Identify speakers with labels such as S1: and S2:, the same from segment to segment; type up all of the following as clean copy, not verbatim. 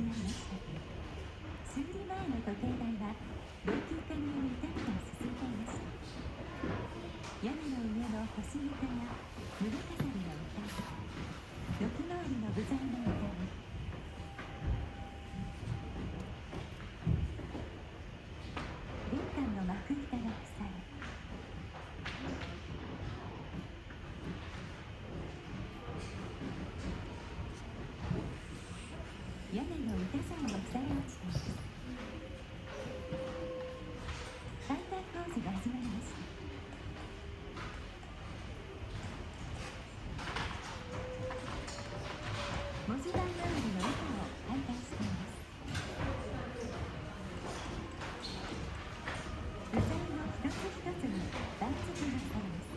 S1: 始まりました。修理前の時計台は老朽化により傷みが進んでいました。屋根の上の星床や胸飾りの板、軒回りの部材の板に玄関の幕板が腐れ、屋根の板さえも腐れ落ちています。解体工事が始まりました。文字盤周りの板を解体しています。部材の一つ一つに番付がされます。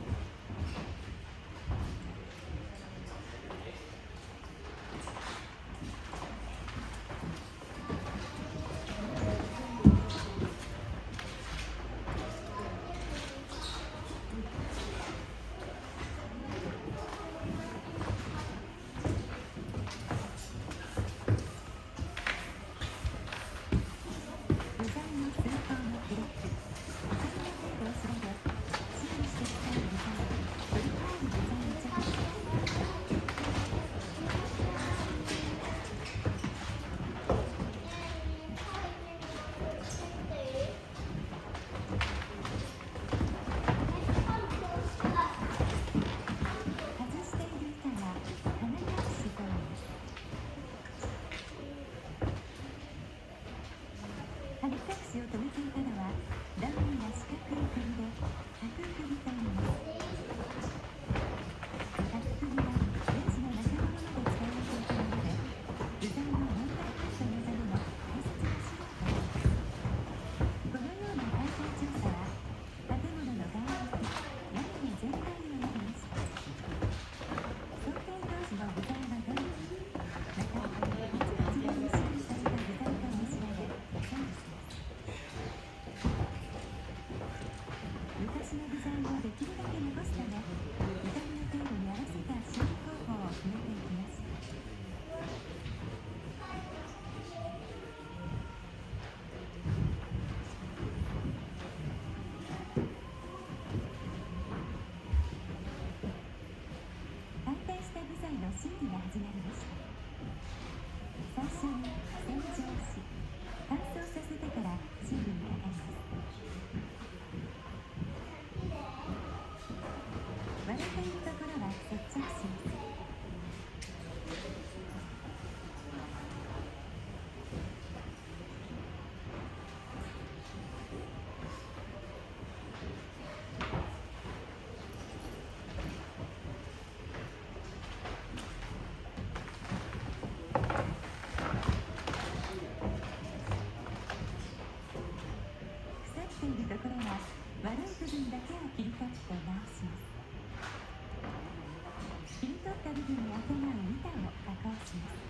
S1: 部材の寸法の記録、部材の程度を調べ、修理して使う部材、取り替える部材に着手します。外している板は金隠しと言います。金隠しを留めていたのはダミーな四角い釘で角釘と言います。角釘はレンジの中物まで使われていたもので、部材の問題カットのための大切な資料となります。このような解体調査は建物の外壁、屋根の全体をやりました。創建当時の部材はどれ、またいつの時代に修理された部材かも調べ整理します。昔の部材をできるだけ残すため、傷みの程度に合わせた修理方法を決めていきます。解体した部材の修理が始まりました。最初に洗浄し、乾燥させてから修理にかかります。割れているところは接着します。腐っているところは悪い部分だけを切り取って直します。切り取った部分にあてがう板を加工します。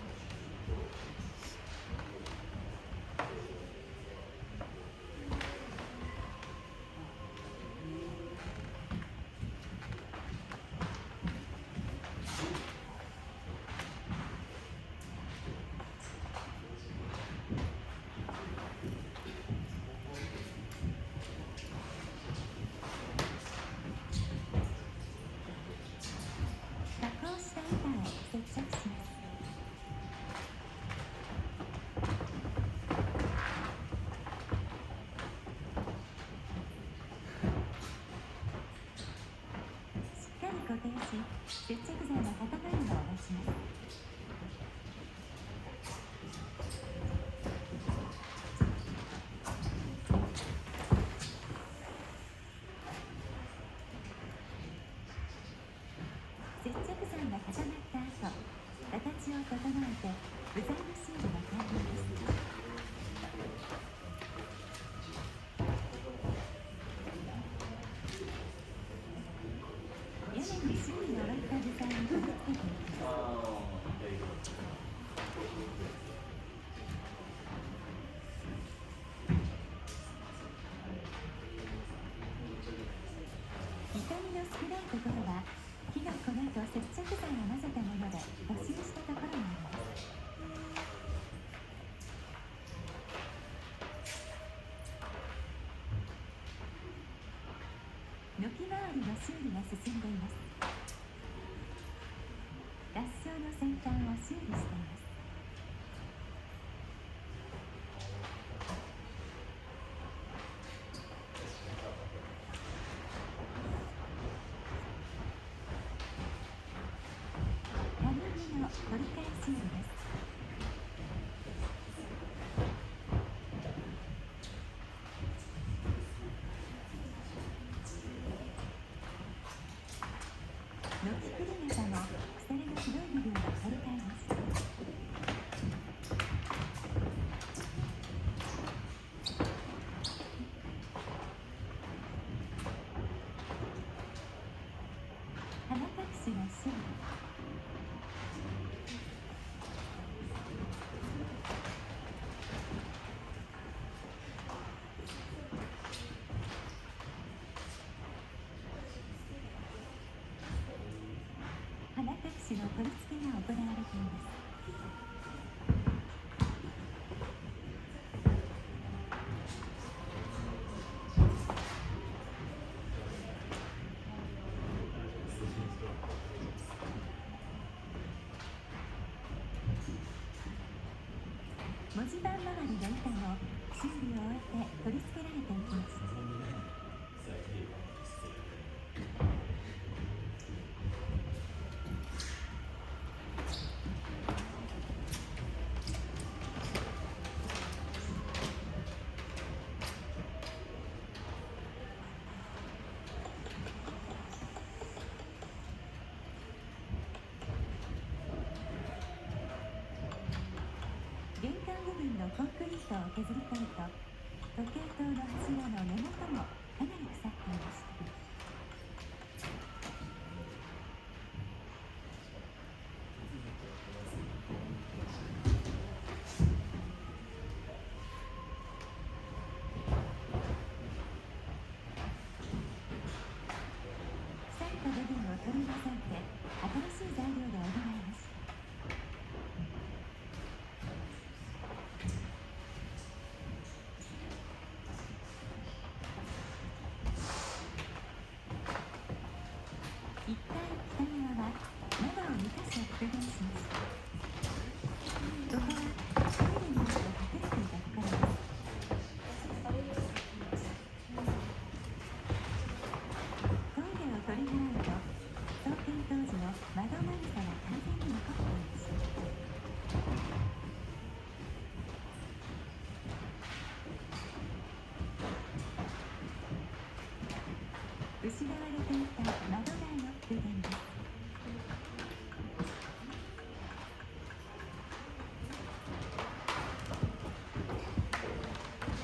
S1: 加工した板へ接着します。しっかり固定し、接着剤の固まるのを待ちます。接着剤が固まった後、形を整えて部材の修理が完了です。屋根に修理が終わった部材に取り付けていきます。傷みの少ないところは木の粉と接着剤を混ぜたもので補修したところになります。軒回りの修理が進んでいます。合掌の先端を修理しています。頼みの取り替え修理です。軒くり型の鎖の白い部分を取り替えます。鼻隠しの修理。鼻隠しの取り付けが行われています。文字盤周りの板も修理を終えて取り付けられていきます。玄関部分のコンクリートを削り取ると、時計塔の柱の根元もかなり腐っていました。腐った部分を取り除いて新しい材料で補います。1階北側は窓を2カ所復元します。ここはトイレによって隠れていたところです。トイレを取り払うと、創建当時の窓まぐさが完全に残っていました。失われていた窓台の復元です。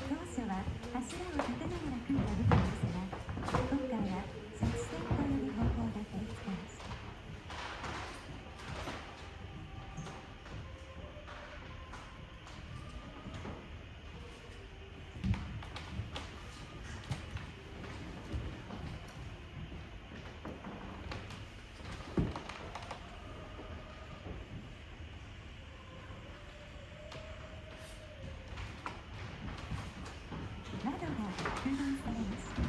S1: 当初は柱を立てながら組んだ部分ですが、今回は接線という方法で取り付けました。窓が復元されました。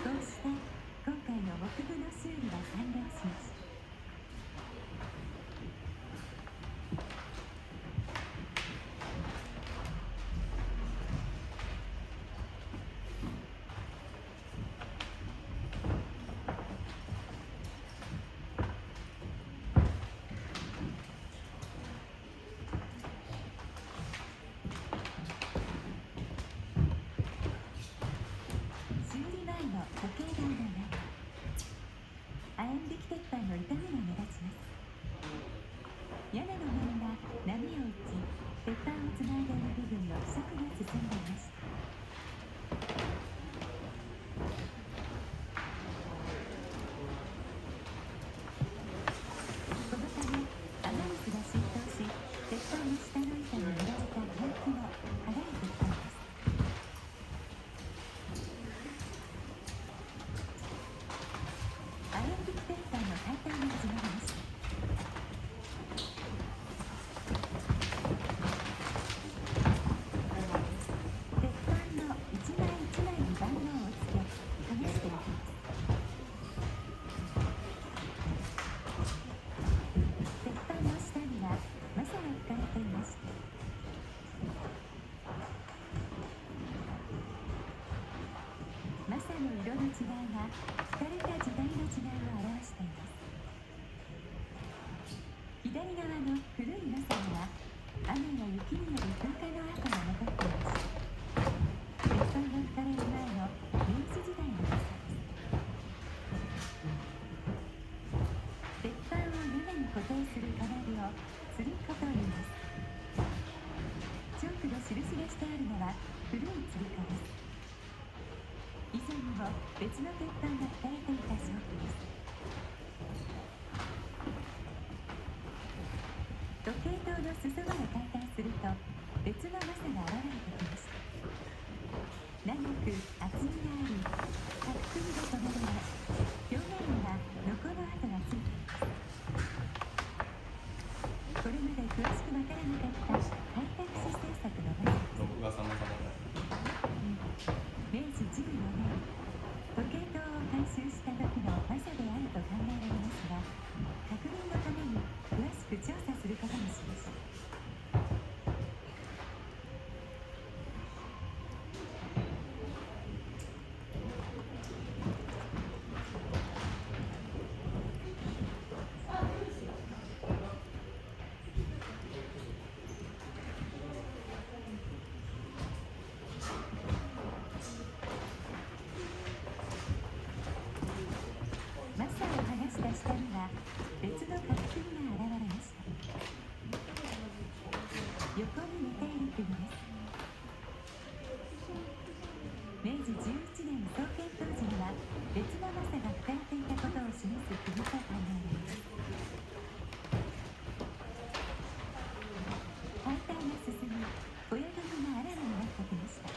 S1: こうして今回の木部の修理は完了しました。修理前の時計台の中、亜鉛引き鉄板の傷みが目立ちます。屋根の面が波を打ち、鉄板をつないでいる部分の腐食が進んでいました。このため雨水が浸透し、鉄板の下の板に塗られたペンキも剥がれてきたのです。亜鉛引き鉄板の解体が始まりました。雪による噴火の跡が残っていました。鉄板が吹かれる前の明治時代の朝です。鉄板を屋根に固定する金具を吊り子と言います。チョークで印がしてあるのは古い吊り子です。以前にも別の鉄板が吹かれていた証拠です。時計塔の裾場を解体すると別のマサが現れてきました。長く厚みがあり、角組みで留められ、表面にはノコの跡がついています。これまで詳しくわからなかった開拓史政策のマサです。
S2: 録画様々だ。
S1: 明治14年、時計塔を改修した時のマサであると考えられますが、確認のために詳しく調査することにしました。マサを剥がした下には別の角組みが現れました。横に似ている組です。明治11年創建当時には別のマサが吹かれていたことを示す組と考えられます。解体が進み、小屋組があらわになってきました。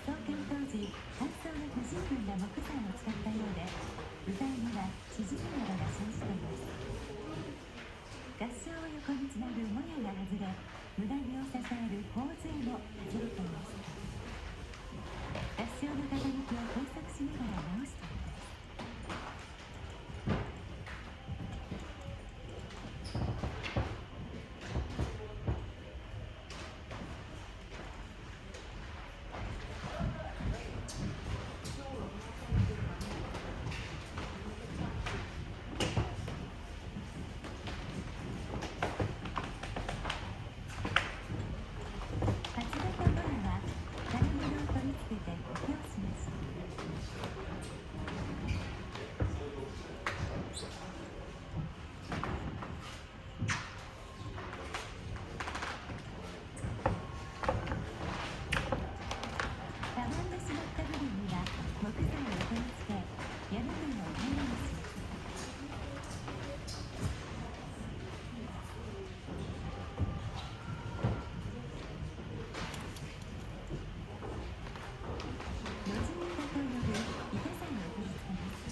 S1: 創建当時、乾燥が不十分な木材を使ったようで、部材には縮みなどが生じています。合掌を横につなぐもやが外れ、胸木を支える頬杖も外れています。合掌の傾きを計測しながら直しています。発電のドアは金物を取り付けて補強します。たわんでしまった部分には木材を取り付け、屋根面を平らにします。路地板と呼ぶ板材を取り付けます。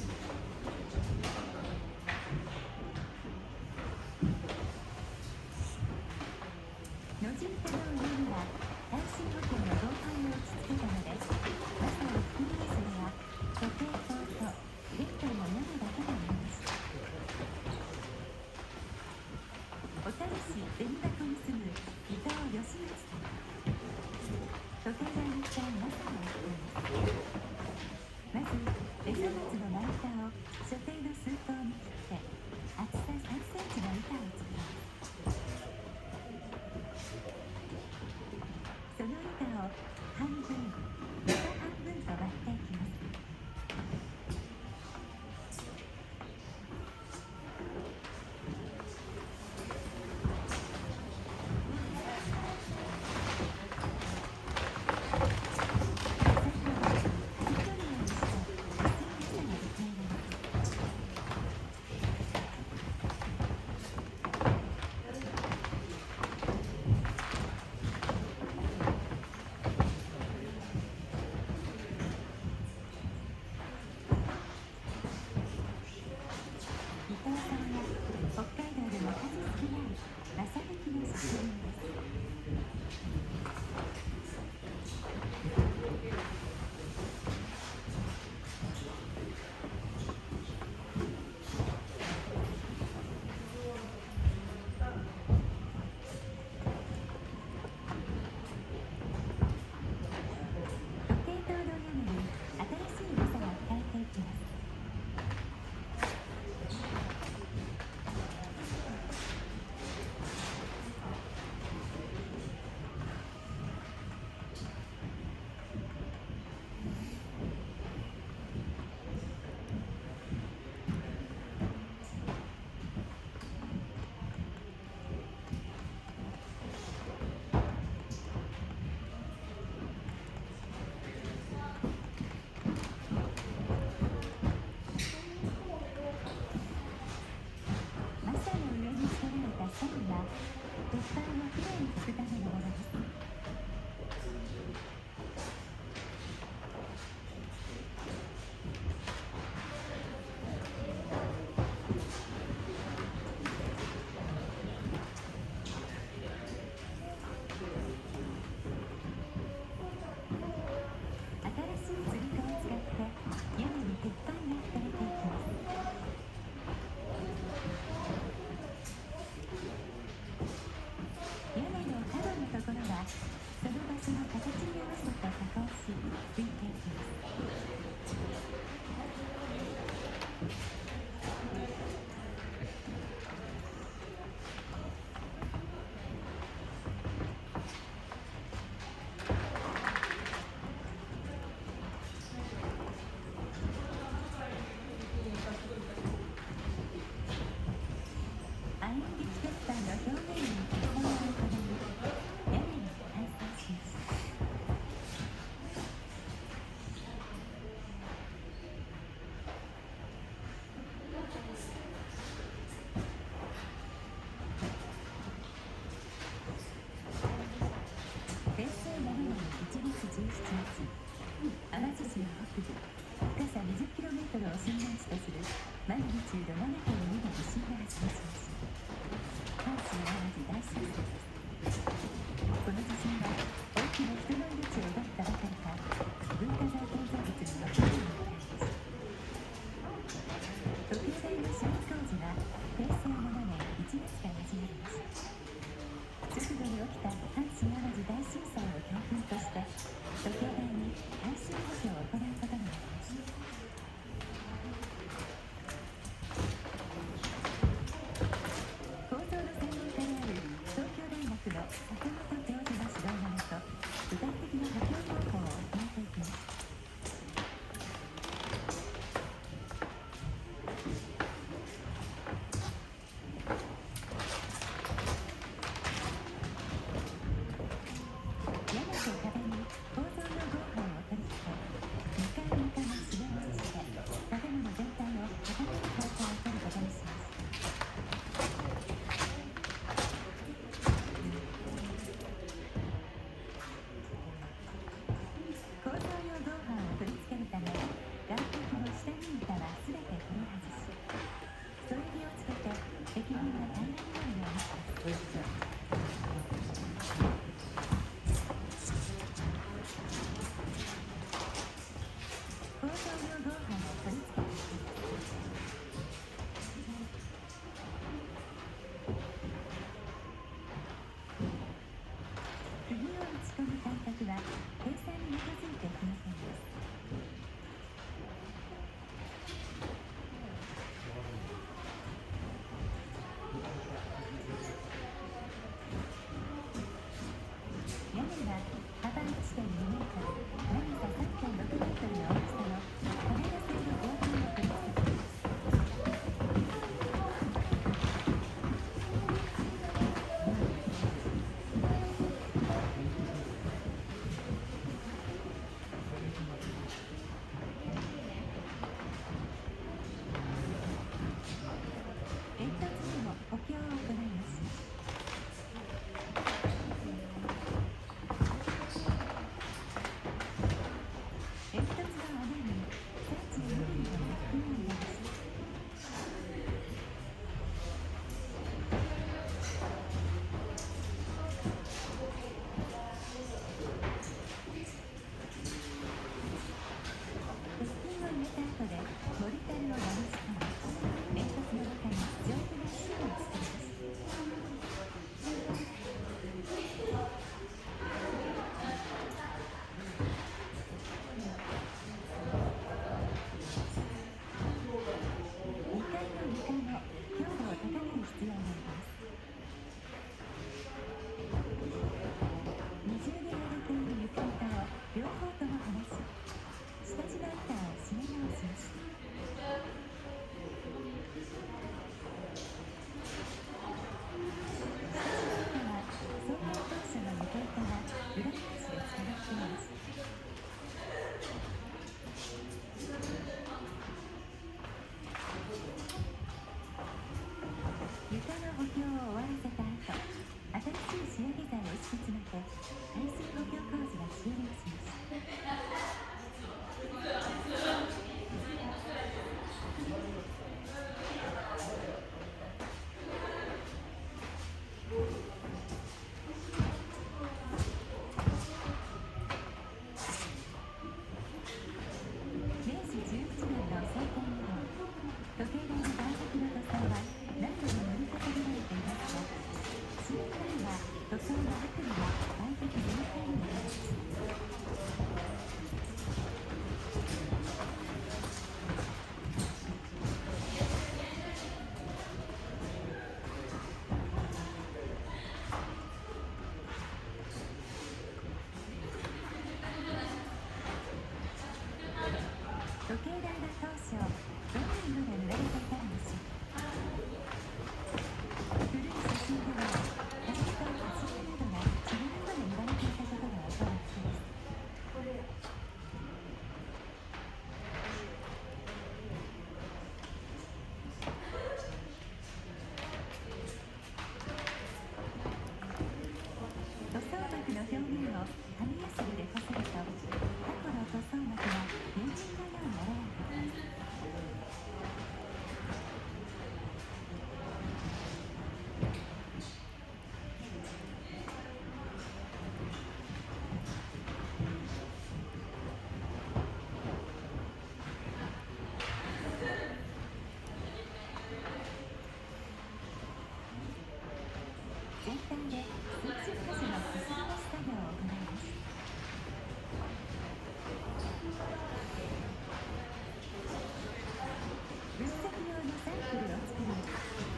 S1: 路地板の上には耐震補強の銅板を打ち付けたので、マサを含みますのは時計塔と玄関の屋根だけとなりました。小樽市銭箱に住む伊藤義光さん。時計台に使うマサを吹きます。まず、エソマツの丸太を所定の数頭に切って、厚さ3センチの板を作ります。その板を半分、また半分と割っていきます。最後は弾き取るようにして薄いマサが出来上がります。伊藤さんは北海道でも数少ないマサ抜きの職人です。時計塔の屋根に新しいマサが吹かれていきます。表面に塗装を行い、屋根が完成しました。平成7年1月17日、淡路島北部、深さ 20km を震源地とするマグニチュード 7.2 の地震が発生しました。阪神・淡路大震災です。この地震は多くの人の命を奪ったばかりか、文化財建造物にも被害を与えました。時計台の修理工事は平成7年1月から始まりました。直後に起きた阪神・淡路大震災を教訓として、時計台に耐震補強を行うことになりました。構造の専門家である東京大学の坂本教授の指導のもと、具体的な補強方法を行っていきました。屋根と壁に構造の合板を取り付け、2階床の締め直しで建物全体を高める方向を取ることにしました。構造用合板を取り付けるため、岸壁の下に板はすべて取り外し、添え木をつけて壁面が平らになるようにします。構造用合板を取り付けていきます。釘を打ち込む間隔は計算に基づいて決めています。屋根は幅 1.2 メートル、長さ 3.6 メートルの大きさのカメラ製の合板を取り付けています。煙突にも補強を行います。煙突の穴に32ミリのナップを入れました。鉄筋を入れた後でモルタルを流し込み、煙突の中に丈夫な芯を作ります。2階の床も強度を高める必要があります。二重で割れている床板を両方とも剥がし、下地の板を締め直します。下地の板は創業当初の床板が裏返しで使われています。床の補強を終わらせた後、新しい仕上げ材を敷き詰めて耐水補強工事が終了しました。明治11年の創建以来、時計台の外壁の塗装は何度も塗り重ねられていますが、4年前は塗装の悪意が外壁全体になりました。ターで数十箇所のこすり出し作業を行います。分析用のサンプルを作り、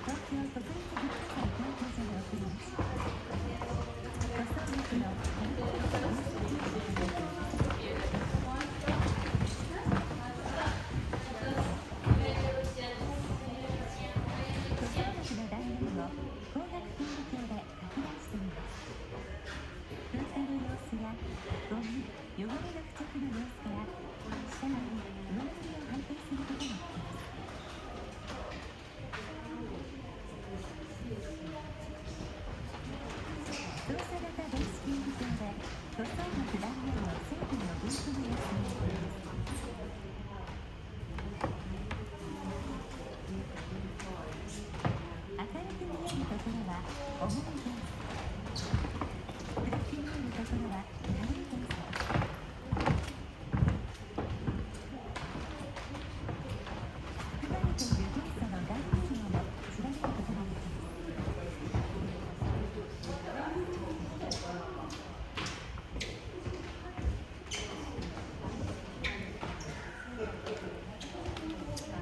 S1: 東京国立技術祭研究所に送ります。塗装液の分析を行っています。塗装液の断面を光学顕微鏡で拡大してみます。噴火の様子やゴミ、汚れの付着の様子から下塗り、上塗りを判定することができます。操作型電子顕微鏡で塗装膜断面の成分の分布の様子を見ています。明るく見えるところは重い元素、暗く見えるところは軽い元素です。含まれている元素の含有量も調べることができます。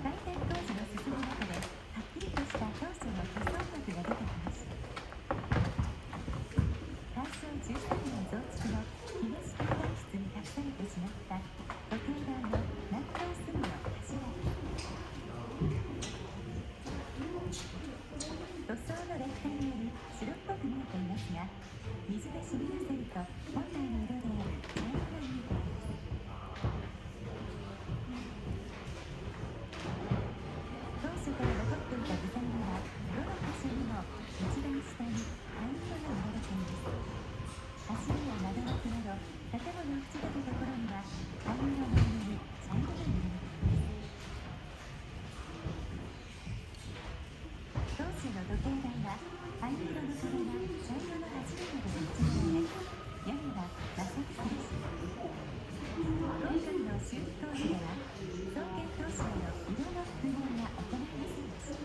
S1: 解体工事の進む中ではっきりとした当初の塗装膜が出てきました。大正13年増築の東階段室に隠されてしまった時計台の南東隅の柱です。塗装の劣化により白っぽく見えていますが、水で染み出せると本来の色である茶色が見えてきます。当初から残っていた部材にはどの箇所にも一番下に灰色が塗られています。柱や窓枠など建物を縁取るところには灰色の上に茶色が塗られています。当初の時計台は灰色の壁が茶色の柱などで縁取られ、屋根は摩擦でした。今回の修理工事では創建当初への色の復元が行いませんでした。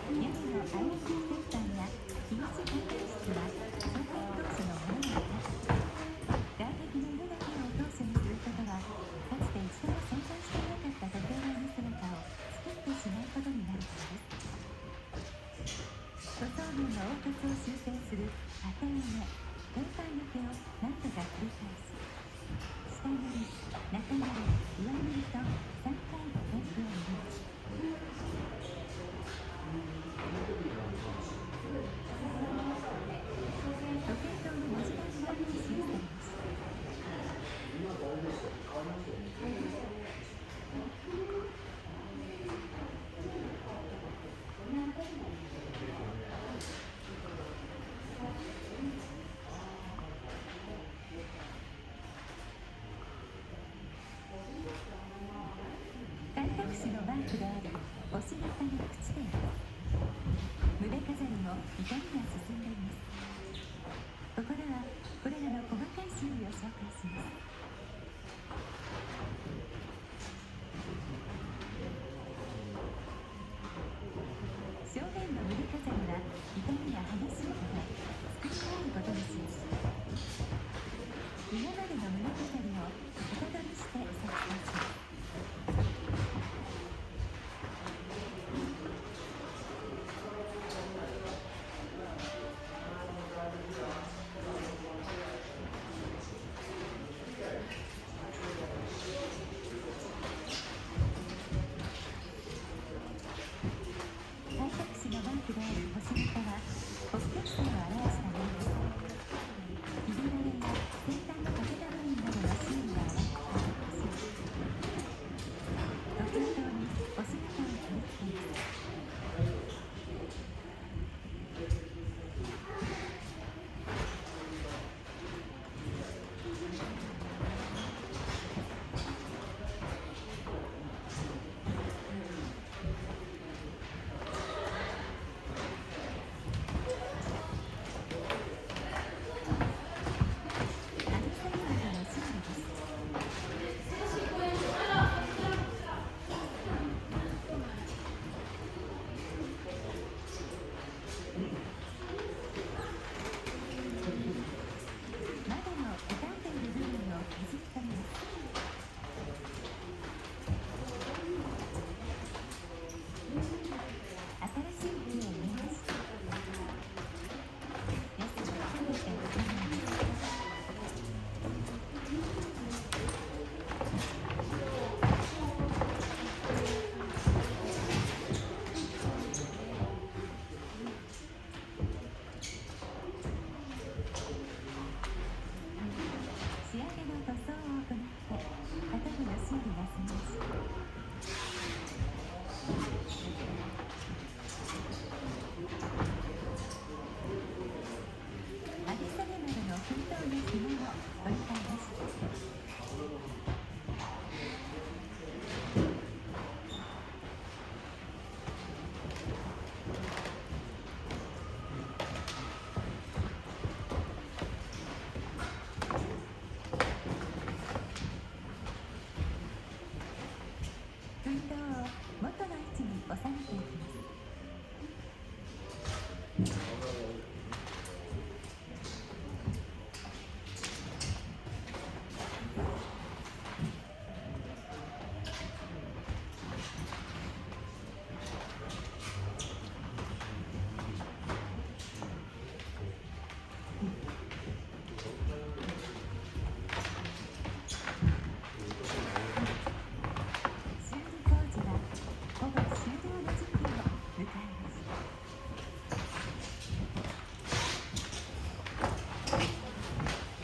S1: 屋根のIC鉄板や東階段室は創建当初のものではなく、外壁の色だけを当初にすることはかつて一度も存在していなかった時計台の姿を作ってしまうことになるからです。塗装面の凹凸を修正する当て埋め、天板焼けを何度か繰り返し、下塗り、中塗り、上塗りと3回テープを塗ります。時計塔の文字盤が使用されました。開拓士のマークである星型の口で胸飾りも傷みが進んでいます。ここではこれらの細かい修理を紹介します。正面の胸飾りは傷みが激しいため作り変えることにしました。今までの胸飾りを型取りして作成します。収めていきます。